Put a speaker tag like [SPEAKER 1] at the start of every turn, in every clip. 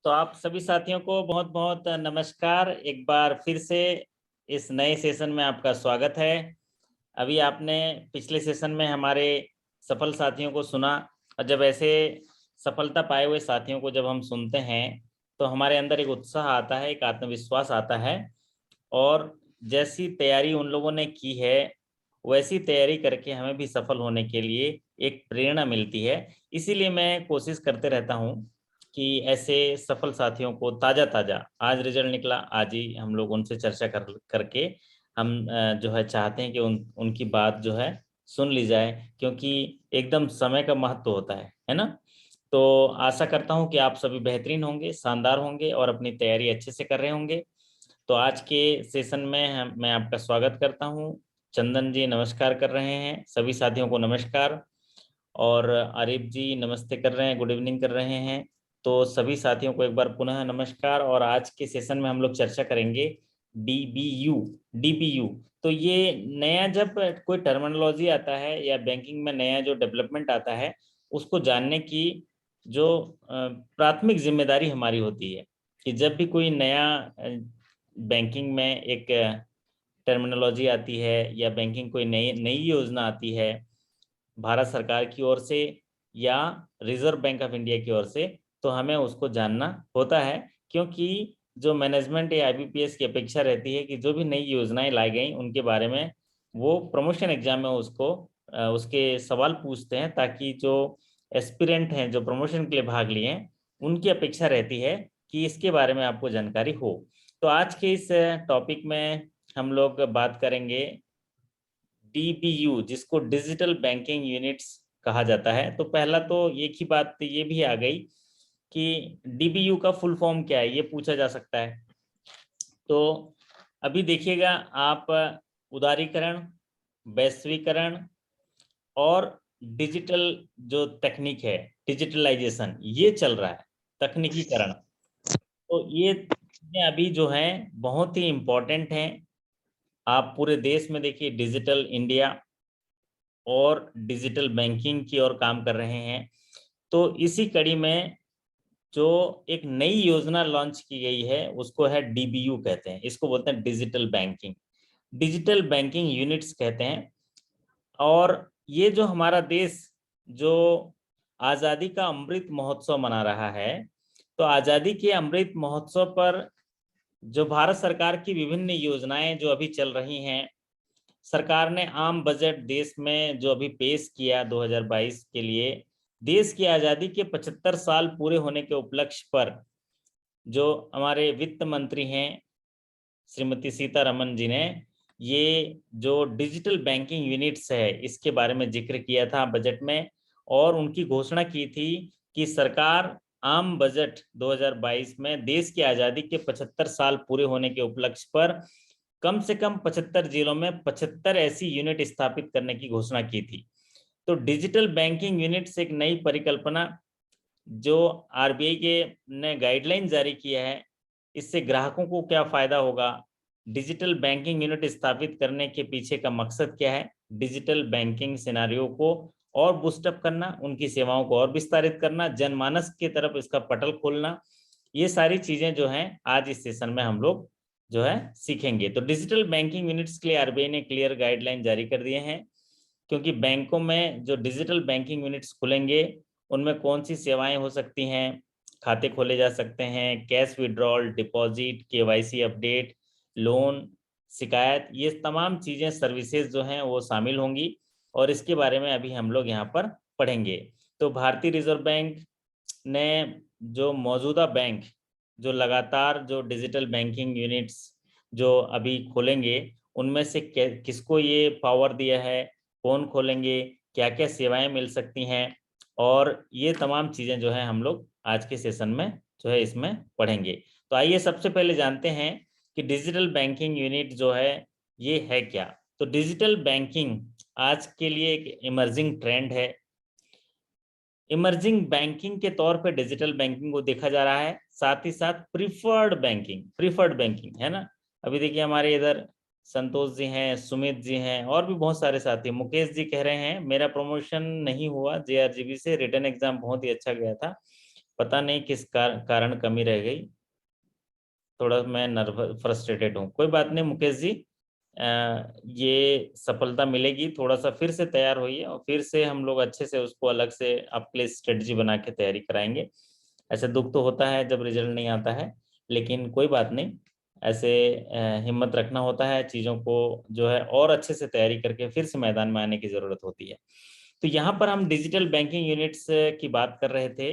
[SPEAKER 1] तो आप सभी साथियों को बहुत बहुत नमस्कार। एक बार फिर से इस नए सेशन में आपका स्वागत है। अभी आपने पिछले सेशन में हमारे सफल साथियों को सुना, और जब ऐसे सफलता पाए हुए साथियों को जब हम सुनते हैं तो हमारे अंदर एक उत्साह आता है, एक आत्मविश्वास आता है, और जैसी तैयारी उन लोगों ने की है वैसी तैयारी करके हमें भी सफल होने के लिए एक प्रेरणा मिलती है। इसीलिए मैं कोशिश करते रहता हूँ कि ऐसे सफल साथियों को ताज़ा ताज़ा, आज रिजल्ट निकला आज ही हम लोग उनसे चर्चा करके हम जो है चाहते हैं कि उनकी बात जो है सुन ली जाए, क्योंकि एकदम समय का महत्व होता है ना। तो आशा करता हूँ कि आप सभी बेहतरीन होंगे, शानदार होंगे और अपनी तैयारी अच्छे से कर रहे होंगे। तो आज के सेशन में मैं आपका स्वागत करता हूँ। चंदन जी नमस्कार कर रहे हैं, सभी साथियों को नमस्कार। और आरिफ जी नमस्ते कर रहे हैं, गुड इवनिंग कर रहे हैं। तो सभी साथियों को एक बार पुनः नमस्कार। और आज के सेशन में हम लोग चर्चा करेंगे डीबीयू। डीबीयू तो ये नया जब कोई टर्मिनोलॉजी आता है या बैंकिंग में नया जो डेवलपमेंट आता है, उसको जानने की जो प्राथमिक जिम्मेदारी हमारी होती है कि जब भी कोई नया बैंकिंग में एक टर्मिनोलॉजी आती है या बैंकिंग कोई नई नई योजना आती है भारत सरकार की ओर से या रिजर्व बैंक ऑफ इंडिया की ओर से, तो हमें उसको जानना होता है। क्योंकि जो मैनेजमेंट या आईबीपीएस की अपेक्षा रहती है कि जो भी नई योजनाएं लाई गई उनके बारे में वो प्रमोशन एग्जाम में उसको उसके सवाल पूछते हैं, ताकि जो एस्पिरेंट हैं जो प्रमोशन के लिए भाग लिए हैं उनकी अपेक्षा रहती है कि इसके बारे में आपको जानकारी हो। तो आज के इस टॉपिक में हम लोग बात करेंगे डीबीयू, जिसको डिजिटल बैंकिंग यूनिट्स कहा जाता है। तो पहला तो एक ही बात ये भी आ गई कि डीबीयू का फुल फॉर्म क्या है, ये पूछा जा सकता है। तो अभी देखिएगा आप, उदारीकरण, वैश्वीकरण और डिजिटल जो तकनीक है, डिजिटलाइजेशन, ये चल रहा है, तकनीकीकरण। तो ये चीजें अभी जो है बहुत ही इम्पोर्टेंट हैं। आप पूरे देश में देखिए डिजिटल इंडिया और डिजिटल बैंकिंग की ओर काम कर रहे हैं। तो इसी कड़ी में जो एक नई योजना लॉन्च की गई है उसको है डीबीयू कहते हैं, इसको बोलते हैं digital banking, digital banking units कहते हैं। और ये जो हमारा देश जो आज़ादी का अमृत महोत्सव मना रहा है, तो आज़ादी के अमृत महोत्सव पर जो भारत सरकार की विभिन्न योजनाएं जो अभी चल रही हैं, सरकार ने आम बजट देश में जो अभी पेश किया 2022 के लिए, देश की आज़ादी के 75 साल पूरे होने के उपलक्ष्य पर जो हमारे वित्त मंत्री हैं श्रीमती सीतारमन जी ने ये जो डिजिटल बैंकिंग यूनिट्स है इसके बारे में जिक्र किया था बजट में, और उनकी घोषणा की थी कि सरकार आम बजट 2022 में देश की आज़ादी के 75 साल पूरे होने के उपलक्ष्य पर कम से कम 75 जिलों में 75 ऐसी यूनिट स्थापित करने की घोषणा की थी। तो डिजिटल बैंकिंग यूनिट से एक नई परिकल्पना जो आरबीआई के ने गाइडलाइन जारी किया है, इससे ग्राहकों को क्या फायदा होगा, डिजिटल बैंकिंग यूनिट स्थापित करने के पीछे का मकसद क्या है, डिजिटल बैंकिंग सिनारियो को और बूस्टअप करना, उनकी सेवाओं को और विस्तारित करना, जनमानस की तरफ इसका पटल खोलना, ये सारी चीजें जो हैं आज इस सेशन में हम लोग जो है सीखेंगे। तो डिजिटल बैंकिंग यूनिट्स के लिए आरबीआई ने क्लियर गाइडलाइन जारी कर दिए हैं, क्योंकि बैंकों में जो डिजिटल बैंकिंग यूनिट्स खुलेंगे उनमें कौन सी सेवाएं हो सकती हैं, खाते खोले जा सकते हैं, cash withdrawal, deposit, KYC update, loan, शिकायत, ये तमाम चीज़ें सर्विसेज जो हैं वो शामिल होंगी, और इसके बारे में अभी हम लोग यहाँ पर पढ़ेंगे। तो भारतीय रिजर्व बैंक ने जो मौजूदा बैंक जो लगातार जो डिजिटल बैंकिंग यूनिट्स जो अभी खोलेंगे उनमें से किसको ये पावर दिया है, कौन खोलेंगे, क्या क्या सेवाएं मिल सकती हैं, और ये तमाम चीज़ें जो है हम लोग आज के सेशन में जो है इसमें पढ़ेंगे। तो आइए सबसे पहले जानते हैं कि डिजिटल बैंकिंग यूनिट जो है ये है क्या। तो डिजिटल बैंकिंग आज के लिए एक इमर्जिंग ट्रेंड है। इमर्जिंग बैंकिंग के तौर पे डिजिटल बैंकिंग को देखा जा रहा है, साथ ही साथ प्रीफर्ड बैंकिंग है ना। अभी देखिए हमारे इधर संतोष जी हैं, सुमित जी हैं, और भी बहुत सारे साथी, मुकेश जी कह रहे हैं मेरा प्रमोशन नहीं हुआ जेआरजीबी से, रिटर्न एग्जाम बहुत ही अच्छा गया था, पता नहीं किस कारण कमी रह गई, थोड़ा मैं फ्रस्ट्रेटेड हूँ। कोई बात नहीं मुकेश जी, ये सफलता मिलेगी। थोड़ा सा फिर से तैयार होइए और फिर से हम लोग अच्छे से उसको अलग से आपके लिए स्ट्रेटजी बना के तैयारी कराएंगे। ऐसे दुख तो होता है जब रिजल्ट नहीं आता है, लेकिन कोई बात नहीं, ऐसे हिम्मत रखना होता है, चीज़ों को जो है और अच्छे से तैयारी करके फिर से मैदान में आने की ज़रूरत होती है। तो यहाँ पर हम डिजिटल बैंकिंग यूनिट्स की बात कर रहे थे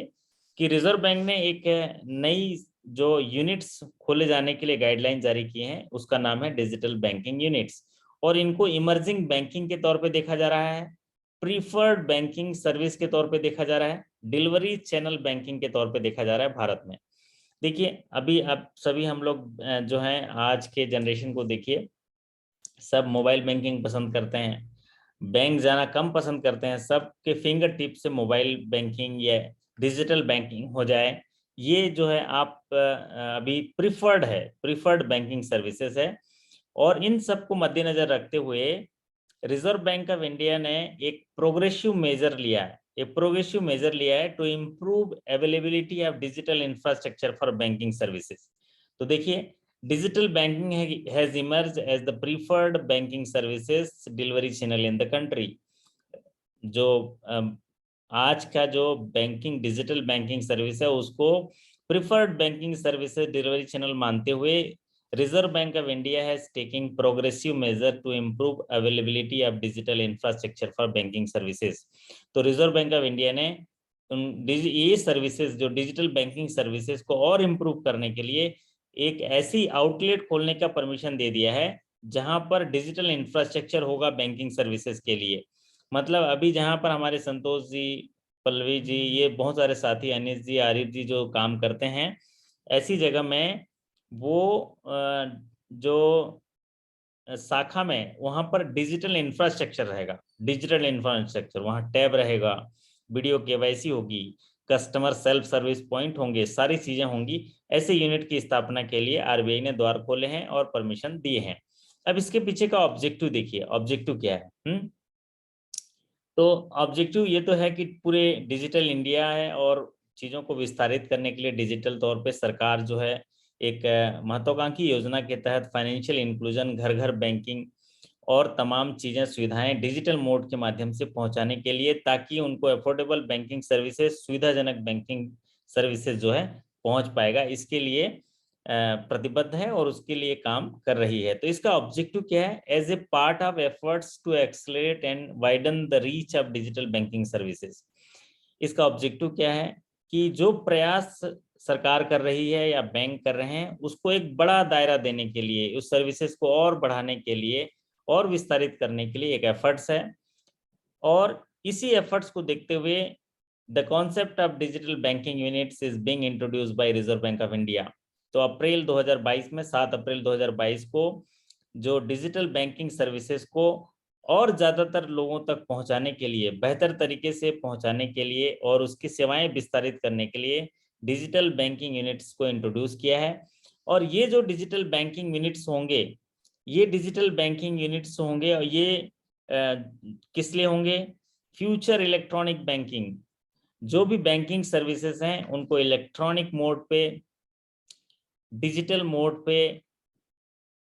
[SPEAKER 1] कि रिजर्व बैंक ने एक नई जो यूनिट्स खोले जाने के लिए गाइडलाइन जारी किए हैं, उसका नाम है डिजिटल बैंकिंग यूनिट्स। और इनको इमर्जिंग बैंकिंग के तौर पे देखा जा रहा है, प्रीफर्ड बैंकिंग सर्विस के तौर पे देखा जा रहा है, डिलीवरी चैनल बैंकिंग के तौर पे देखा जा रहा है भारत में। देखिए अभी अब सभी हम लोग जो हैं आज के जनरेशन को देखिए, सब मोबाइल बैंकिंग पसंद करते हैं, बैंक जाना कम पसंद करते हैं, सबके फिंगर टिप से मोबाइल बैंकिंग या डिजिटल बैंकिंग हो जाए, ये जो है आप अभी प्रिफर्ड बैंकिंग सर्विसेज है। और इन सबको मद्देनजर रखते हुए रिजर्व बैंक ऑफ इंडिया ने एक प्रोग्रेसिव मेजर लिया है, to improve availability of digital infrastructure for banking services. तो देखिए digital banking has emerged as the preferred banking services delivery channel in the country। जो आज का जो बैंकिंग डिजिटल बैंकिंग सर्विस है उसको preferred banking services delivery channel मानते हुए Reserve Bank of India has taking progressive measure to improve availability of digital infrastructure for banking services. तो Reserve Bank of India ने ये सर्विसेज जो digital banking services को और इम्प्रूव करने के लिए एक ऐसी आउटलेट खोलने का परमिशन दे दिया है जहां पर डिजिटल इंफ्रास्ट्रक्चर होगा बैंकिंग सर्विसेज के लिए। मतलब अभी जहां पर हमारे संतोष जी, पल्लवी जी, ये बहुत सारे साथी, अनिश जी, आरिफ जी जो काम करते हैं, ऐसी जगह में वो जो शाखा में वहां पर डिजिटल इंफ्रास्ट्रक्चर रहेगा, वहां टैब रहेगा, वीडियो केवाईसी होगी, कस्टमर सेल्फ सर्विस पॉइंट होंगे, सारी चीजें होंगी। ऐसे यूनिट की स्थापना के लिए आरबीआई ने द्वार खोले हैं और परमिशन दिए हैं। अब इसके पीछे का ऑब्जेक्टिव देखिए, ऑब्जेक्टिव क्या है। तो ऑब्जेक्टिव ये तो है कि पूरे डिजिटल इंडिया है और चीज़ों को विस्तारित करने के लिए डिजिटल तौर पे सरकार जो है एक महत्वाकांक्षी योजना के तहत फाइनेंशियल इंक्लूजन, घर घर बैंकिंग और तमाम चीज़ें सुविधाएं डिजिटल मोड के माध्यम से पहुंचाने के लिए, ताकि उनको अफोर्डेबल बैंकिंग सर्विसेज, सुविधाजनक बैंकिंग सर्विसेज जो है पहुंच पाएगा, इसके लिए प्रतिबद्ध है और उसके लिए काम कर रही है। तो इसका ऑब्जेक्टिव क्या है? As a part of efforts to accelerate and widen the reach of digital banking services. इसका ऑब्जेक्टिव क्या है कि जो प्रयास सरकार कर रही है या बैंक कर रहे हैं उसको एक बड़ा दायरा देने के लिए, उस सर्विसेज को और बढ़ाने के लिए और विस्तारित करने के लिए एक एफर्ट्स है। और इसी एफर्ट्स को देखते हुए the concept of digital banking units is being introduced by reserve Bank of India. तो अप्रैल 2022 में, 7 अप्रैल 2022 को जो डिजिटल बैंकिंग सर्विसेज को और ज़्यादातर लोगों तक पहुंचाने के लिए, बेहतर तरीके से पहुंचाने के लिए और उसकी सेवाएं विस्तारित करने के लिए डिजिटल बैंकिंग यूनिट्स को इंट्रोड्यूस किया है। और ये जो डिजिटल बैंकिंग यूनिट्स होंगे, और ये किस लिए होंगे? फ्यूचर इलेक्ट्रॉनिक बैंकिंग, जो भी बैंकिंग सर्विसेज हैं उनको इलेक्ट्रॉनिक मोड पे, डिजिटल मोड पे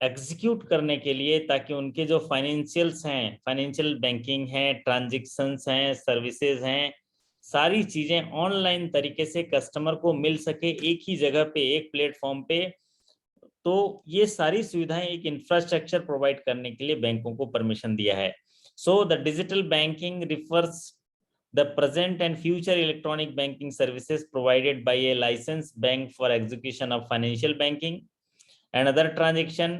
[SPEAKER 1] एग्जीक्यूट करने के लिए, ताकि उनके जो फाइनेंशियल्स हैं, फाइनेंशियल बैंकिंग है, ट्रांजैक्शंस हैं, सर्विसेज हैं, सारी चीजें ऑनलाइन तरीके से कस्टमर को मिल सके एक ही जगह पे, एक प्लेटफॉर्म पे। तो ये सारी सुविधाएं एक इंफ्रास्ट्रक्चर प्रोवाइड करने के लिए बैंकों को परमिशन दिया है। सो the digital banking refers the present and future electronic banking services provided by a licensed bank for execution of financial banking and other transaction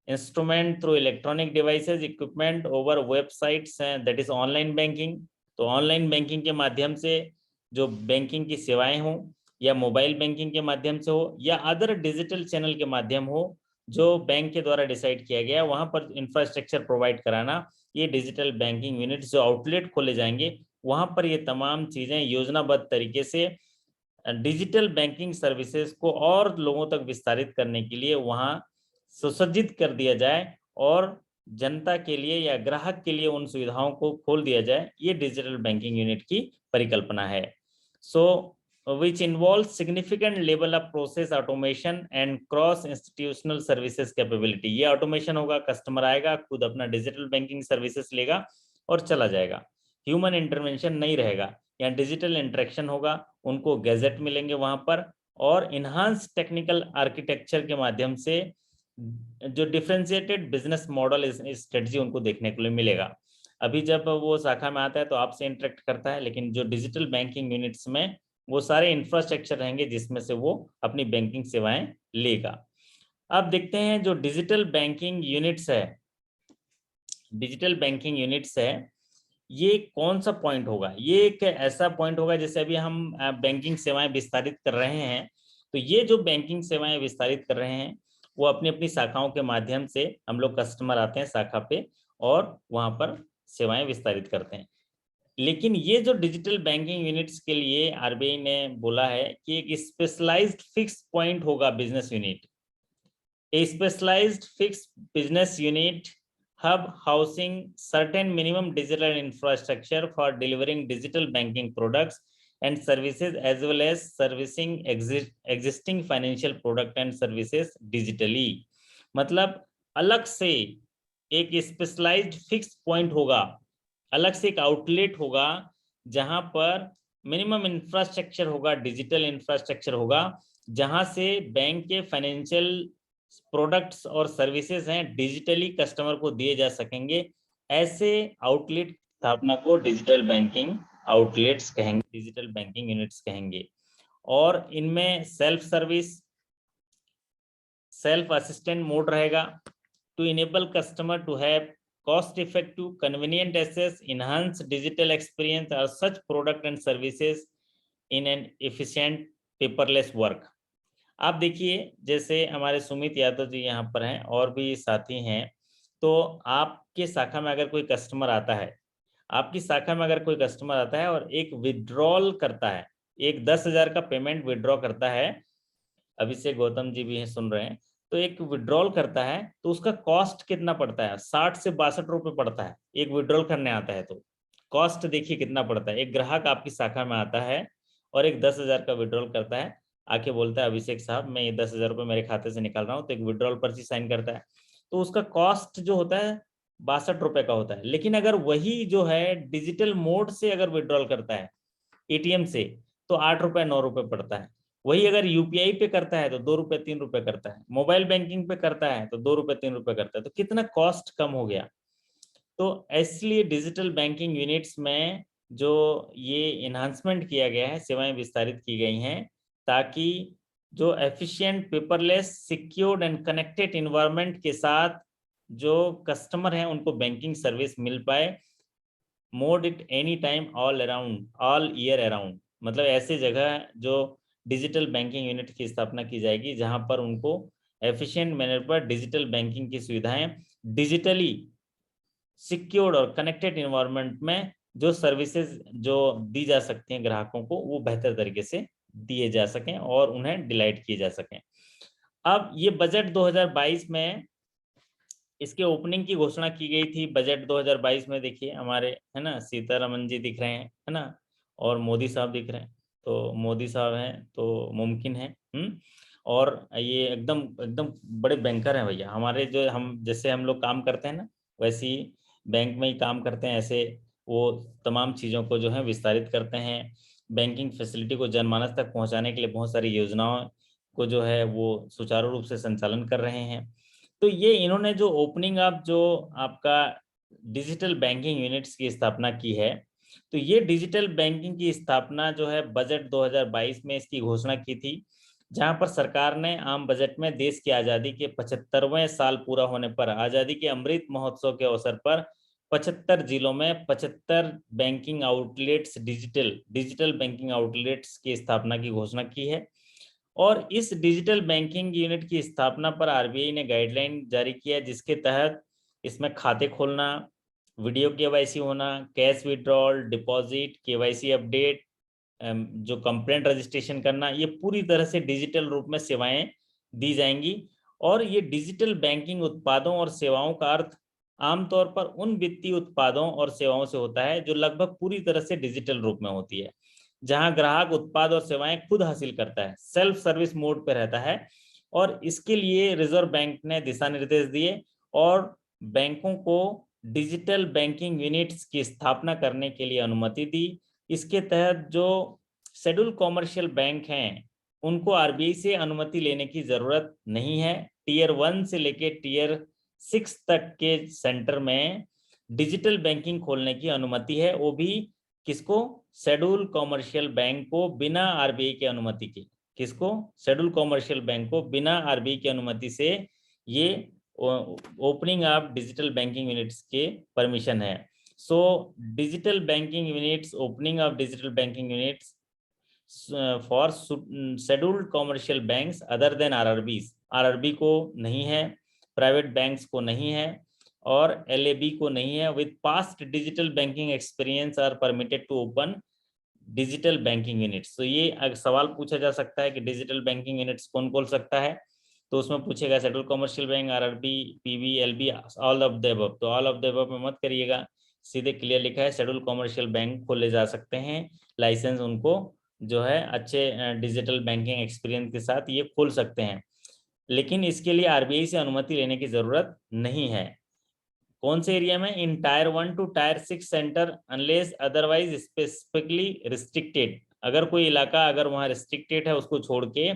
[SPEAKER 1] instrument through electronic devices, equipment over websites, that is online banking। तो online banking के माध्यम से जो banking की सेवाएं हो, या mobile banking के माध्यम से हो, या अदर डिजिटल चैनल के माध्यम हो जो बैंक के द्वारा डिसाइड किया गया, वहां पर इंफ्रास्ट्रक्चर प्रोवाइड कराना, ये डिजिटल बैंकिंग यूनिट्स जो आउटलेट खोले जाएंगे वहां पर ये तमाम चीजें योजनाबद्ध तरीके से डिजिटल बैंकिंग सर्विसेज को और लोगों तक विस्तारित करने के लिए वहां सुसज्जित कर दिया जाए और जनता के लिए या ग्राहक के लिए उन सुविधाओं को खोल दिया जाए। ये डिजिटल बैंकिंग यूनिट की परिकल्पना है। सो which involves significant level of process automation and cross institutional services capability। ये ऑटोमेशन होगा, कस्टमर आएगा, खुद अपना डिजिटल बैंकिंग सर्विसेज लेगा और चला जाएगा, ह्यूमन इंटरवेंशन नहीं रहेगा, यहाँ डिजिटल इंटरेक्शन होगा, उनको गैजेट मिलेंगे वहां पर, और इन्हांस टेक्निकल आर्किटेक्चर के माध्यम से जो डिफरेंशिएटेड बिजनेस मॉडल स्ट्रेटजी उनको देखने के लिए मिलेगा। अभी जब वो शाखा में आता है तो आपसे इंटरेक्ट करता है, लेकिन जो डिजिटल बैंकिंग यूनिट्स में वो सारे इंफ्रास्ट्रक्चर रहेंगे जिसमें से वो अपनी बैंकिंग सेवाएं लेगा। अब देखते हैं जो डिजिटल बैंकिंग यूनिट्स है, डिजिटल बैंकिंग यूनिट्स है, ये कौन सा पॉइंट होगा? ये एक ऐसा पॉइंट होगा जैसे अभी हम बैंकिंग सेवाएं विस्तारित कर रहे हैं, तो ये जो बैंकिंग सेवाएं विस्तारित कर रहे हैं वो अपनी अपनी शाखाओं के माध्यम से, हम लोग कस्टमर आते हैं शाखा पे और वहां पर सेवाएं विस्तारित करते हैं। लेकिन ये जो डिजिटल बैंकिंग यूनिट्स के लिए आरबीआई ने बोला है कि एक स्पेशलाइज्ड फिक्स पॉइंट होगा business unit, a specialized fix business unit hub housing certain minimum digital infrastructure for delivering digital banking products and services as well as servicing existing financial product and services digitally। मतलब अलग से एक specialized fix point होगा, अलग से एक outlet होगा जहां पर मिनिमम इंफ्रास्ट्रक्चर होगा, डिजिटल इंफ्रास्ट्रक्चर होगा, जहां से बैंक के फाइनेंशियल प्रोडक्ट्स और सर्विसेज हैं डिजिटली कस्टमर को दिए जा सकेंगे। ऐसे आउटलेट स्थापना को डिजिटल बैंकिंग आउटलेट्स कहेंगे, डिजिटल बैंकिंग यूनिट्स कहेंगे। और इनमें self service, self assistant mode रहेगा to enable customer to have cost effective convenient access enhance digital experience or such product and services in an efficient paperless work। आप देखिए जैसे हमारे सुमित यादव जी यहाँ पर हैं और भी साथी हैं, तो आपके शाखा में अगर कोई कस्टमर आता है, आपकी शाखा में अगर कोई कस्टमर आता है और एक विड्रॉल करता है, एक 10,000 का पेमेंट विड्रॉ करता है, अभिषेक गौतम जी भी हैं सुन रहे हैं, तो एक विड्रॉल करता है तो उसका कॉस्ट कितना पड़ता है? 60 से 62 रुपए पड़ता है। एक विड्रॉल करने आता है तो कॉस्ट देखिए कितना पड़ता है। एक ग्राहक आपकी शाखा में आता है और एक 10,000 का विड्रॉल करता है, आके बोलता है अभिषेक साहब मैं ये 10,000 रुपये मेरे खाते से निकाल रहा हूँ, तो एक विड्रॉल पर्ची साइन करता है, तो उसका कॉस्ट जो होता है 62 रुपए का होता है। लेकिन अगर वही जो है डिजिटल मोड से अगर विड्रॉल करता है एटीएम से, तो 8 रुपए 9 रुपए पड़ता है। वही अगर यूपीआई पे करता है तो 2 रुपए 3 रुपए करता है, मोबाइल बैंकिंग पे करता है तो 2 रुपए 3 रुपए करता है, तो कितना कॉस्ट कम हो गया। तो इसलिए डिजिटल बैंकिंग यूनिट्स में जो ये इन्हांसमेंट किया गया है, सेवाएं विस्तारित की गई हैं ताकि जो efficient, paperless, secured and connected environment के साथ जो कस्टमर हैं उनको बैंकिंग सर्विस मिल पाए, mode it any time all around, all year around. मतलब ऐसे जगह जो डिजिटल बैंकिंग यूनिट की स्थापना की जाएगी जहां पर उनको एफिशिएंट मैनर पर डिजिटल बैंकिंग की सुविधाएं डिजिटली सिक्योर्ड और कनेक्टेड इन्वायरमेंट में जो सर्विसेज जो दी जा सकती हैं ग्राहकों को, वो बेहतर तरीके से दिए जा सकें और उन्हें डिलाइट किए जा सकें। अब ये बजट 2022 में इसके ओपनिंग की घोषणा की गई थी। बजट 2022 में देखिए हमारे, है ना, सीतारमन जी दिख रहे हैं, है ना, और मोदी साहब दिख रहे हैं, तो मोदी साहब हैं तो मुमकिन है। और ये एकदम एकदम बड़े बैंकर हैं भैया हमारे, जो हम जैसे हम लोग काम करते हैं ना वैसे ही बैंक में ही काम करते हैं, ऐसे वो तमाम चीज़ों को जो है विस्तारित करते हैं। बैंकिंग फैसिलिटी को जनमानस तक पहुंचाने के लिए बहुत सारी योजनाओं को जो है वो सुचारू रूप से संचालन कर रहे हैं। तो ये इन्होंने जो ओपनिंग अप जो आपका डिजिटल बैंकिंग यूनिट्स की स्थापना की है, तो ये डिजिटल बैंकिंग की स्थापना जो है बजट 2022 में इसकी घोषणा की थी, जहां पर सरकार ने आम बजट में देश की आज़ादी के 75वें साल पूरा होने पर आज़ादी के अमृत महोत्सव के अवसर पर 75 जिलों में 75 banking outlets, digital banking outlets की स्थापना की घोषणा की है। और इस डिजिटल बैंकिंग यूनिट की स्थापना पर आरबीआई ने गाइडलाइन जारी किया है, जिसके तहत इसमें खाते खोलना, वीडियो केवाईसी होना, cash withdrawal, deposit, KYC update, जो कंप्लेंट रजिस्ट्रेशन करना, ये पूरी तरह से डिजिटल रूप में सेवाएं दी जाएंगी। और ये डिजिटल बैंकिंग उत्पादों और सेवाओं का अर्थ आमतौर पर उन वित्तीय उत्पादों और सेवाओं से होता है जो लगभग पूरी तरह से डिजिटल रूप में होती है। जहां ग्राहक उत्पाद और सेवाएं खुद हासिल करता है, सेल्फ सर्विस मोड पे रहता है। और इसके लिए रिजर्व बैंक ने दिशा निर्देश दिए और बैंकों को डिजिटल बैंकिंग यूनिट्स की स्थापना करने के लिए अनुमति दी। इसके तहत जो शेड्यूल कॉमर्शियल बैंक हैं उनको आरबीआई से अनुमति लेने की जरूरत नहीं है। टीयर 1 से लेके टीयर 6 तक के सेंटर में डिजिटल बैंकिंग खोलने की अनुमति है, वो भी किसको? शेड्यूल कॉमर्शियल बैंक को बिना आरबीआई की अनुमति के। किसको? शेड्यूल कॉमर्शियल बैंक को बिना आरबीआई की अनुमति से ये opening of digital banking units के परमिशन है। So digital banking units, opening of digital banking units for scheduled commercial banks other than RRBs, RRB को नहीं है, प्राइवेट बैंक्स को नहीं है और एलएबी को नहीं है, with past digital banking experience are permitted to open digital banking units. तो ये अगर सवाल पूछा जा सकता है कि डिजिटल बैंकिंग यूनिट्स कौन खोल सकता है, तो उसमें पूछेगा schedule commercial bank, RRB, PB, LB, all of the above. तो ऑल ऑफ द अबव में मत करिएगा, सीधे क्लियर लिखा है शेड्यूल कॉमर्शियल बैंक खोले जा सकते हैं, लाइसेंस उनको जो है अच्छे डिजिटल बैंकिंग एक्सपीरियंस के साथ ये खोल सकते हैं, लेकिन इसके लिए आरबीआई से अनुमति लेने की जरूरत नहीं है। कौन से एरिया में? In tier 1 to tier 6 centre unless otherwise specifically restricted. अगर कोई इलाका अगर वहां रिस्ट्रिक्टेड है उसको छोड़ के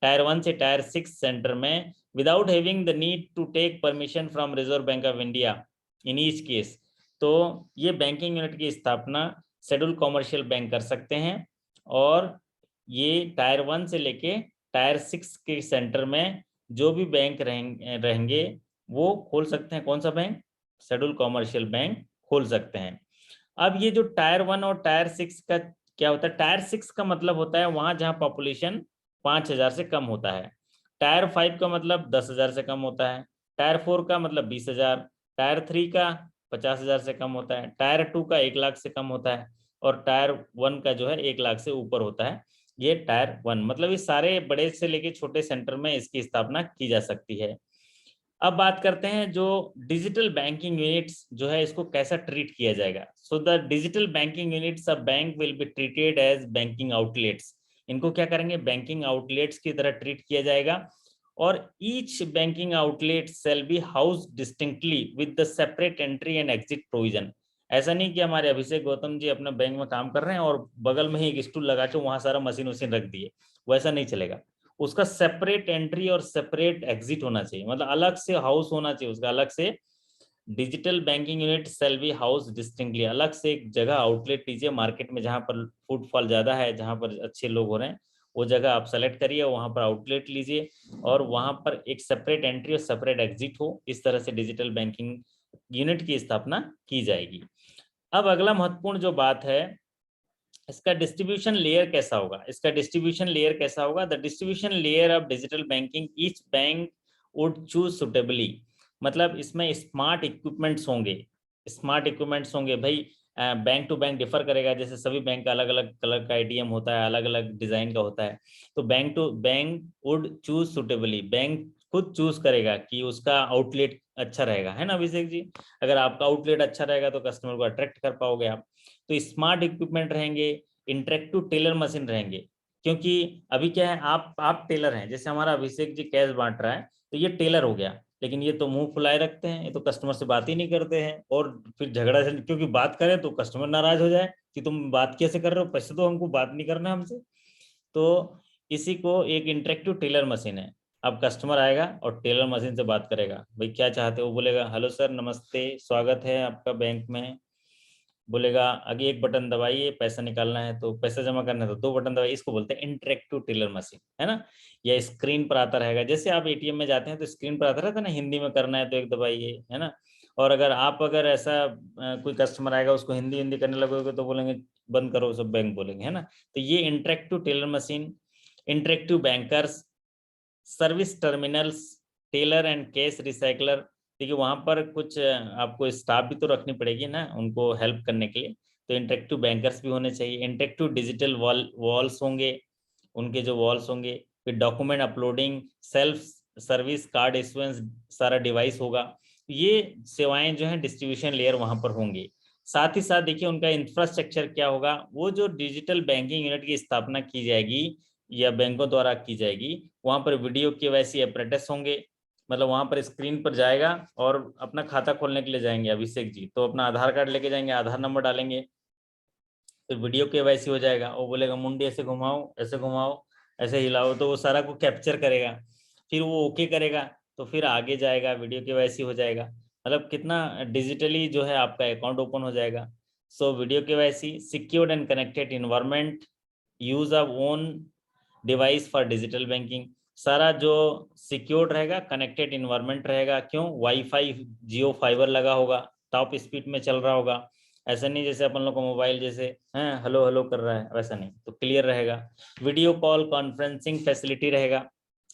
[SPEAKER 1] टायर 1 से टायर 6 सेंटर में without having the need to take permission from Reserve Bank of India in each case, तो ये बैंकिंग यूनिट की स्थापना शेड्यूल कॉमर्शियल बैंक कर सकते हैं और ये टायर 1 से लेके टायर 6 के सेंटर में जो भी बैंक रहेंगे वो खोल सकते हैं। कौन सा बैंक? शेड्यूल कॉमर्शियल बैंक खोल सकते हैं। अब ये जो टायर 1 और टायर 6 का क्या होता है? टायर 6 का मतलब होता है वहां जहां पॉपुलेशन 5,000 से कम होता है। टायर 5 का मतलब 10,000 से कम होता है। टायर 4 का मतलब 20,000। टायर 3 का 50,000 से कम होता है। टायर 2 का 1 लाख से कम होता है और टायर 1 का जो है 1 लाख से ऊपर होता है। ये टायर 1 मतलब ये सारे बड़े से लेके छोटे सेंटर में इसकी स्थापना की जा सकती है। अब बात करते हैं जो डिजिटल बैंकिंग यूनिट्स जो है इसको कैसा ट्रीट किया जाएगा। So the digital banking units of bank will be treated as banking outlets. इनको क्या करेंगे? बैंकिंग आउटलेट्स की तरह ट्रीट किया जाएगा और each banking outlet shall be house distinctly with the separate entry and exit provision. ऐसा नहीं कि हमारे अभिषेक गौतम जी अपने बैंक में काम कर रहे हैं और बगल में ही एक स्टूल लगा के वहां सारा मशीन वशीन रख दिए, वैसा नहीं चलेगा। उसका सेपरेट एंट्री और सेपरेट एग्जिट होना चाहिए, मतलब अलग से हाउस होना चाहिए उसका, अलग से। Digital banking unit cell be house distinctly, अलग से एक जगह आउटलेट लीजिए मार्केट में जहां पर फुटफॉल ज्यादा है, जहां पर अच्छे लोग हो रहे हैं, वो जगह आप सेलेक्ट करिए, वहां पर आउटलेट लीजिए और वहां पर एक सेपरेट एंट्री और सेपरेट एग्जिट हो। इस तरह से डिजिटल बैंकिंग यूनिट की स्थापना की जाएगी। अब अगला महत्वपूर्ण जो बात है, इसका डिस्ट्रीब्यूशन लेयर कैसा होगा? इसका डिस्ट्रीब्यूशन लेयर कैसा होगा? The distribution layer of digital banking, each bank would choose suitably, मतलब इसमें स्मार्ट इक्विपमेंट्स होंगे। स्मार्ट इक्विपमेंट्स होंगे भाई, बैंक टू बैंक डिफर करेगा, जैसे सभी बैंक का अलग अलग कलर का एटीएम होता है, अलग अलग डिजाइन का होता है। तो bank to bank would choose suitably, bank खुद चूज करेगा कि उसका आउटलेट अच्छा रहेगा, है ना अभिषेक जी? अगर आपका आउटलेट अच्छा रहेगा तो कस्टमर को अट्रैक्ट कर पाओगे आप। तो स्मार्ट इक्विपमेंट रहेंगे, इंटरेक्टिव टेलर मशीन रहेंगे, क्योंकि अभी क्या है, आप टेलर हैं, जैसे हमारा अभिषेक जी कैश बांट रहा है तो ये टेलर हो गया, लेकिन ये तो मुंह फुलाए रखते हैं, ये तो कस्टमर से बात ही नहीं करते हैं और फिर झगड़ा, क्योंकि बात करें तो कस्टमर नाराज हो जाए कि तुम बात कैसे कर रहे हो, पैसे तो हमको बात नहीं करना हमसे। तो इसी को एक इंटरेक्टिव टेलर मशीन है। अब कस्टमर आएगा और टेलर मशीन से बात करेगा, भाई क्या चाहते हो, बोलेगा हेलो सर नमस्ते, स्वागत है आपका बैंक में। बोलेगा आगे एक बटन दबाइए, पैसा निकालना है तो पैसा जमा करना है तो 2 बटन दबाइए। इसको बोलते हैं इंटरेक्टिव टेलर मशीन, है ना? या स्क्रीन पर आता रहेगा, जैसे आप एटीएम में जाते हैं तो स्क्रीन पर आता रहता है ना, हिंदी में करना है तो एक दबाइए, है ना? और अगर ऐसा कोई कस्टमर आएगा उसको हिंदी हिंदी करने लगोगे तो बोलेंगे बंद करो सब बैंक बोलेंगे, है ना? तो ये interactive teller machine, interactive bankers, service terminals, teller and cash recycler. देखिए वहां पर कुछ आपको स्टाफ भी तो रखनी पड़ेगी ना उनको हेल्प करने के लिए, तो इंटरेक्टिव बैंकर्स भी होने चाहिए। इंटरेक्टिव डिजिटल वॉल्स होंगे, उनके जो वॉल्स होंगे। फिर document uploading, self service, card issuance, सारा डिवाइस होगा। ये सेवाएं जो है डिस्ट्रीब्यूशन लेयर वहां पर होंगे। साथ ही साथ देखिए उनका इंफ्रास्ट्रक्चर क्या होगा, वो जो डिजिटल बैंकिंग यूनिट की स्थापना की जाएगी या बैंकों द्वारा की जाएगी, वहां पर वीडियो केवाईसी अपरेटस होंगे, मतलब वहां पर स्क्रीन पर जाएगा और अपना खाता खोलने के लिए जाएंगे अभिषेक जी, तो अपना आधार कार्ड लेके जाएंगे, आधार नंबर डालेंगे, फिर वीडियो केवाईसी हो जाएगा, वो बोलेगा मुंडी ऐसे घुमाओ, ऐसे घुमाओ, ऐसे हिलाओ, तो वो सारा को कैप्चर करेगा, फिर वो ओके करेगा, तो फिर आगे जाएगा, वीडियो केवाईसी हो जाएगा, मतलब कितना डिजिटली जो है आपका अकाउंट ओपन हो जाएगा। So video KYC, secured and connected environment, use of own device for digital banking, सारा जो सिक्योर्ड रहेगा, कनेक्टेड इन्वायरमेंट रहेगा, क्यों, वाईफाई जियो फाइबर लगा होगा, टॉप स्पीड में चल रहा होगा, ऐसा नहीं जैसे अपन लोग को मोबाइल जैसे हैं हेलो हेलो कर रहा है, वैसा नहीं, तो क्लियर रहेगा। वीडियो कॉल कॉन्फ्रेंसिंग फैसिलिटी रहेगा,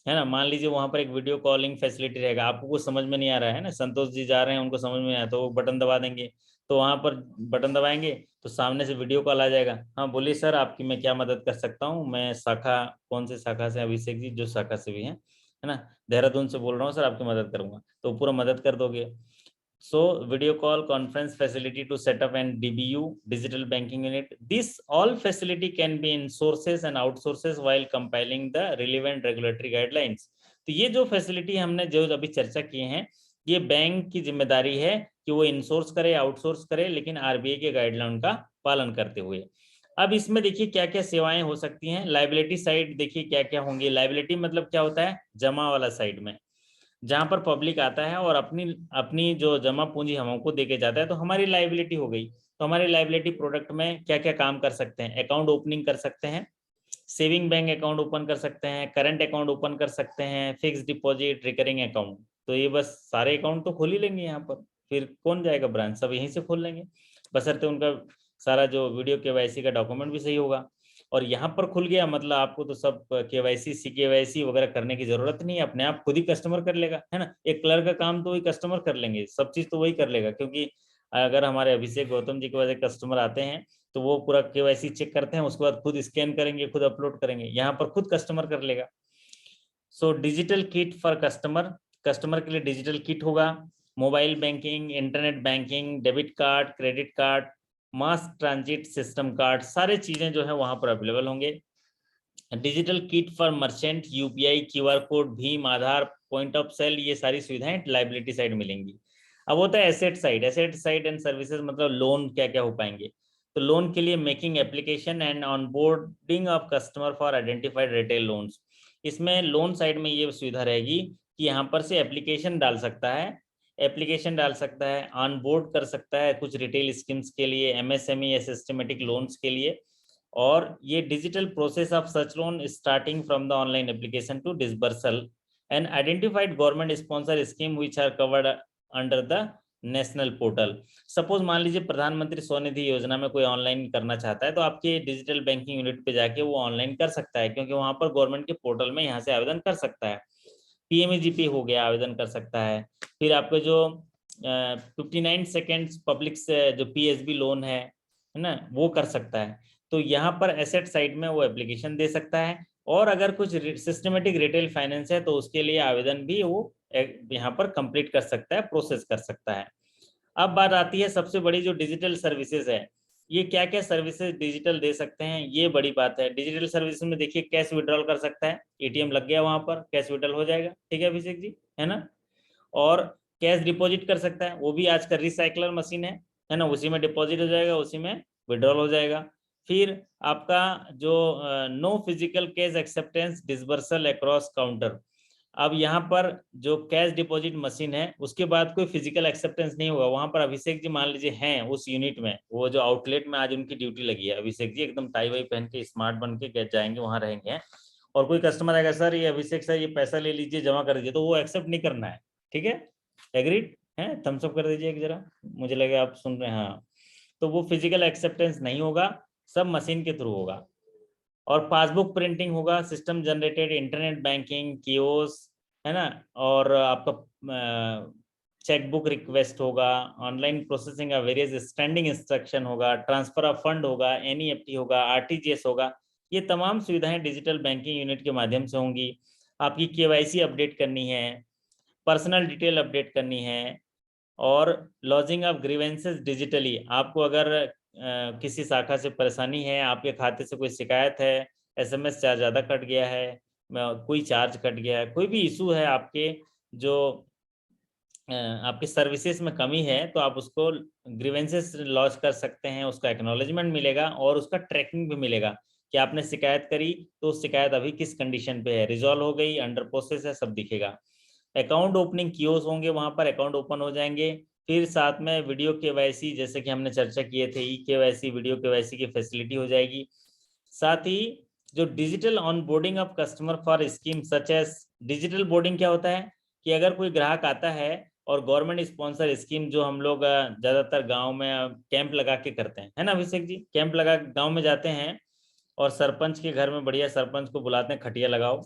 [SPEAKER 1] है ना, मान लीजिए वहां पर एक वीडियो कॉलिंग फैसिलिटी रहेगा, आपको कुछ समझ में नहीं आ रहा है ना, संतोष जी जा रहे हैं उनको समझ में नहीं आया, तो वो बटन दबा देंगे, तो वहां पर बटन दबाएंगे तो सामने से वीडियो कॉल आ जाएगा, हाँ बोलिए सर आपकी मैं क्या मदद कर सकता हूँ, मैं शाखा, कौन से शाखा से, अभिषेक जी जो शाखा से भी हैं, है ना, देहरादून से बोल रहा हूँ सर, आपकी मदद करूंगा, तो पूरा मदद कर दोगे। So video call conference facility to set up and DBU digital banking unit. This all facility can be in sources and outsources while compiling the relevant regulatory guidelines. तो ये जो फैसिलिटी हमने जो अभी चर्चा किए हैं, ये बैंक की जिम्मेदारी है कि वो इनसोर्स करे, आउटसोर्स करे, लेकिन आरबीआई के गाइडलाइन का पालन करते हुए। अब इसमें देखिए क्या क्या सेवाएं हो सकती हैं। लाइबिलिटी साइड देखिए क्या क्या होंगी। लाइबिलिटी मतलब क्या होता है, जमा वाला साइड में, जहां पर पब्लिक आता है और अपनी अपनी जो जमा पूंजी हमको देके जाता है, तो हमारी लाइबिलिटी हो गई। तो हमारी लाइबिलिटी प्रोडक्ट में क्या क्या काम कर सकते हैं, अकाउंट ओपनिंग कर सकते हैं, सेविंग बैंक अकाउंट ओपन कर सकते हैं, करंट अकाउंट ओपन कर सकते हैं, फिक्स डिपॉजिट, रिकरिंग अकाउंट, तो ये बस सारे अकाउंट तो खोल ही लेंगे यहाँ पर, फिर कौन जाएगा ब्रांच, सब यहीं से खोल लेंगे, बशर्ते उनका सारा जो वीडियो केवाईसी का डॉक्यूमेंट भी सही होगा। और यहाँ पर खुल गया मतलब आपको तो सब केवाईसी सी केवाईसी वगैरह करने की जरूरत नहीं है, अपने आप खुद ही कस्टमर कर लेगा, है ना, एक क्लर्क का काम तो वही कस्टमर कर लेंगे, सब चीज तो वही कर लेगा, क्योंकि अगर हमारे अभिषेक गौतम जी के वजह कस्टमर आते हैं तो वो पूरा केवाईसी चेक करते हैं, उसके बाद खुद स्कैन करेंगे, खुद अपलोड करेंगे, यहाँ पर खुद कस्टमर कर लेगा। So digital kit for customer, customer के लिए डिजिटल किट होगा, mobile banking, internet banking, debit card, credit card, mass transit system card, सारे चीजें जो है वहां पर अवेलेबल होंगे। Digital kit for merchant, UPI, QR code, भीम, आधार, पॉइंट ऑफ सेल, ये सारी सुविधाएं लाइबिलिटी साइड मिलेंगी। अब होता है asset side, asset side and services मतलब लोन क्या क्या हो पाएंगे, तो लोन के लिए making application and onboarding of customer for identified retail loans, इसमें लोन साइड में ये सुविधा रहेगी कि यहाँ पर से एप्लीकेशन डाल सकता है, एप्लीकेशन डाल सकता है, ऑन बोर्ड कर सकता है कुछ रिटेल स्कीम्स के लिए, एमएसएमई या सिस्टमेटिक लोन्स के लिए, और ये digital process of such loan starting from the online application to disbursal and identified government sponsor scheme which are covered under the national portal. Suppose मान लीजिए प्रधानमंत्री स्वनिधि योजना में कोई ऑनलाइन करना चाहता है, तो आपके डिजिटल बैंकिंग यूनिट पे जाके वो ऑनलाइन कर सकता है, क्योंकि वहां पर गवर्नमेंट के पोर्टल में यहाँ से आवेदन कर सकता है। पीएमईजीपी हो गया, आवेदन कर सकता है। फिर आपके जो 59 सेकेंड्स पब्लिक से जो पीएसबी लोन है ना, वो कर सकता है। तो यहाँ पर एसेट साइड में वो एप्लीकेशन दे सकता है, और अगर कुछ सिस्टमेटिक रिटेल फाइनेंस है तो उसके लिए आवेदन भी वो यहाँ पर कंप्लीट कर सकता है, प्रोसेस कर सकता है। अब बात आती है सबसे बड़ी जो डिजिटल सर्विसेज है, ये क्या क्या सर्विसेज डिजिटल दे सकते हैं, ये बड़ी बात है। डिजिटल सर्विसेज में देखिए कैश विड्रॉल कर सकता है, एटीएम लग गया वहां पर, कैश विड्रॉल हो जाएगा, ठीक है अभिषेक जी, है ना, और कैश डिपॉजिट कर सकता है, वो भी आजकल रिसाइकलर मशीन है ना, उसी में डिपॉजिट हो जाएगा, उसी में विड्रॉल हो जाएगा। फिर आपका जो no physical cash acceptance disbursal across counter, अब यहाँ पर जो कैश डिपॉजिट मशीन है उसके बाद कोई फिजिकल एक्सेप्टेंस नहीं होगा वहां पर। अभिषेक जी मान लीजिए हैं उस यूनिट में, वो जो आउटलेट में आज उनकी ड्यूटी लगी है, अभिषेक जी एकदम टाई वाई पहन के स्मार्ट बन के जाएंगे, वहां रहेंगे, और कोई कस्टमर आएगा, सर ये अभिषेक सर ये पैसा ले लीजिए जमा कर दीजिए, तो वो एक्सेप्ट नहीं करना है, ठीक है, एग्रीड है, थम्स अप कर दीजिए एक जरा, मुझे लगे आप सुन रहे हैं, हाँ, तो वो फिजिकल एक्सेप्टेंस नहीं होगा, सब मशीन के थ्रू होगा। और पासबुक प्रिंटिंग होगा, system generated, internet banking, chaos, है ना, और आपका चेकबुक रिक्वेस्ट होगा, online processing of various standing instruction होगा, ट्रांसफर ऑफ फंड होगा, एनईएफटी होगा, आरटीजीएस होगा, ये तमाम सुविधाएं डिजिटल बैंकिंग यूनिट के माध्यम से होंगी। आपकी केवाईसी अपडेट करनी है, पर्सनल डिटेल अपडेट करनी है, और लॉजिंग ऑफ ग्रीवेंसेस डिजिटली। आपको अगर किसी शाखा से परेशानी है, आपके खाते से कोई शिकायत है, SMS चार्ज ज़्यादा कट गया है, कोई चार्ज कट गया है, कोई भी इशू है आपके, जो आपकी सर्विसेज में कमी है, तो आप उसको ग्रीवेंसेस लॉन्च कर सकते हैं। उसका एक्नॉलेजमेंट मिलेगा और उसका ट्रैकिंग भी मिलेगा कि आपने शिकायत करी तो शिकायत अभी किस कंडीशन पे है, रिजॉल्व हो गई, अंडर प्रोसेस है, सब दिखेगा। अकाउंट ओपनिंग कियोस्क होंगे, वहां पर अकाउंट ओपन हो जाएंगे। फिर साथ में वीडियो KYC, जैसे कि हमने चर्चा किए थे, KYC वीडियो KYC की फैसिलिटी हो जाएगी। साथ ही जो digital onboarding of customer for scheme such as, digital boarding क्या होता है कि अगर कोई ग्राहक आता है और गवर्नमेंट स्पॉन्सर स्कीम, जो हम लोग ज्यादातर गांव में कैंप लगा के करते हैं, है ना अभिषेक जी, कैंप लगा गांव में जाते हैं और सरपंच के घर में बढ़िया सरपंच को बुलाते हैं, खटिया लगाओ,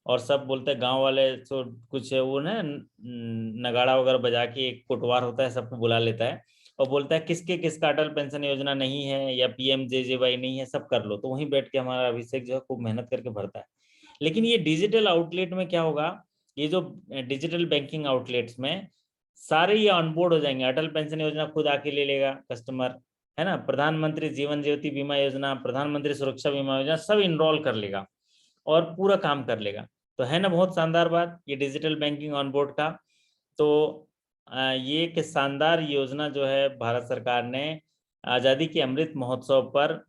[SPEAKER 1] और सब बोलते हैं गांव वाले, तो कुछ वो ना नगाड़ा वगैरह बजा के, एक कोटवार होता है, सबको बुला लेता है और बोलता है किसके किसका अटल पेंशन योजना नहीं है या PMJJY नहीं है, सब कर लो। तो वहीं बैठ के हमारा अभिषेक जो है खूब मेहनत करके भरता है। लेकिन ये डिजिटल आउटलेट में क्या होगा, ये जो डिजिटल बैंकिंग आउटलेट्स में सारे ये ऑनबोर्ड हो जाएंगे। अटल पेंशन योजना खुद आके ले लेगा कस्टमर, है ना, प्रधानमंत्री जीवन ज्योति बीमा योजना, प्रधानमंत्री सुरक्षा बीमा योजना, सब इनरोल कर लेगा और पूरा काम कर लेगा। तो है ना बहुत शानदार बात ये डिजिटल बैंकिंग ऑन बोर्ड का। तो ये एक शानदार योजना जो है भारत सरकार ने आज़ादी के अमृत महोत्सव पर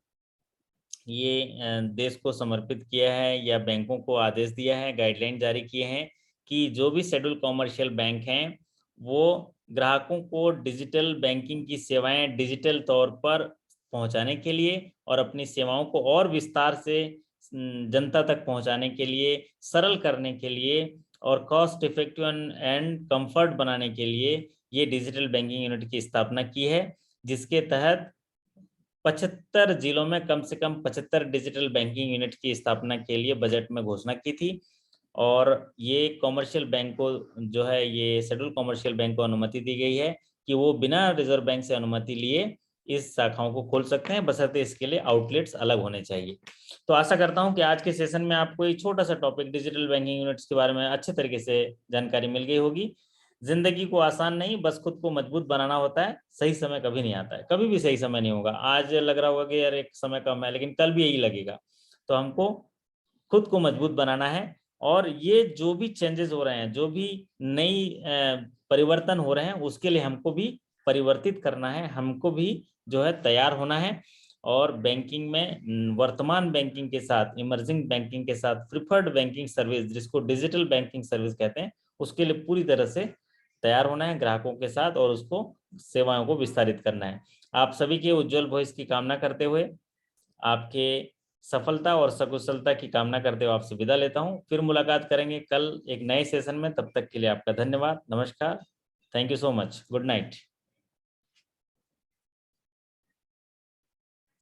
[SPEAKER 1] ये देश को समर्पित किया है, या बैंकों को आदेश दिया है, गाइडलाइन जारी किए हैं कि जो भी शेड्यूल कॉमर्शियल बैंक हैं वो ग्राहकों को डिजिटल बैंकिंग की सेवाएं डिजिटल तौर पर पहुंचाने के लिए और अपनी सेवाओं को और विस्तार से जनता तक पहुंचाने के लिए, सरल करने के लिए और कॉस्ट इफेक्टिव एंड कंफर्ट बनाने के लिए ये डिजिटल बैंकिंग यूनिट की स्थापना की है, जिसके तहत 75 जिलों में कम से कम 75 डिजिटल बैंकिंग यूनिट की स्थापना के लिए बजट में घोषणा की थी। और ये कॉमर्शियल बैंक को जो है, ये शेड्यूल कॉमर्शियल बैंक को अनुमति दी गई है कि वो बिना रिजर्व बैंक से अनुमति लिए इस शाखाओं को खोल सकते हैं, बशर्ते इसके लिए आउटलेट्स अलग होने चाहिए। तो आशा करता हूं कि आज के सेशन में आपको एक छोटा सा टॉपिक डिजिटल बैंकिंग यूनिट्स के बारे में अच्छे तरीके से जानकारी मिल गई होगी। जिंदगी को आसान नहीं, बस खुद को मजबूत बनाना होता है। सही समय कभी नहीं आता है, कभी भी सही समय नहीं होगा। आज लग रहा होगा कि यार एक समय कम है, लेकिन कल भी यही लगेगा। तो हमको खुद को मजबूत बनाना है, और ये जो भी चेंजेस हो रहे हैं, जो भी नई परिवर्तन हो रहे हैं, उसके लिए हमको भी परिवर्तित करना है, हमको भी जो है तैयार होना है। और बैंकिंग में वर्तमान बैंकिंग के साथ, इमर्जिंग बैंकिंग के साथ, प्रिफर्ड बैंकिंग सर्विस, जिसको डिजिटल बैंकिंग सर्विस कहते हैं, उसके लिए पूरी तरह से तैयार होना है ग्राहकों के साथ, और उसको सेवाओं को विस्तारित करना है। आप सभी के उज्जवल भविष्य की कामना करते हुए, आपके सफलता और सकुशलता की कामना करते हुए आपसे विदा लेता हूं। फिर मुलाकात करेंगे कल एक नए सेशन में। तब तक के लिए आपका धन्यवाद, नमस्कार, thank you so much, good night.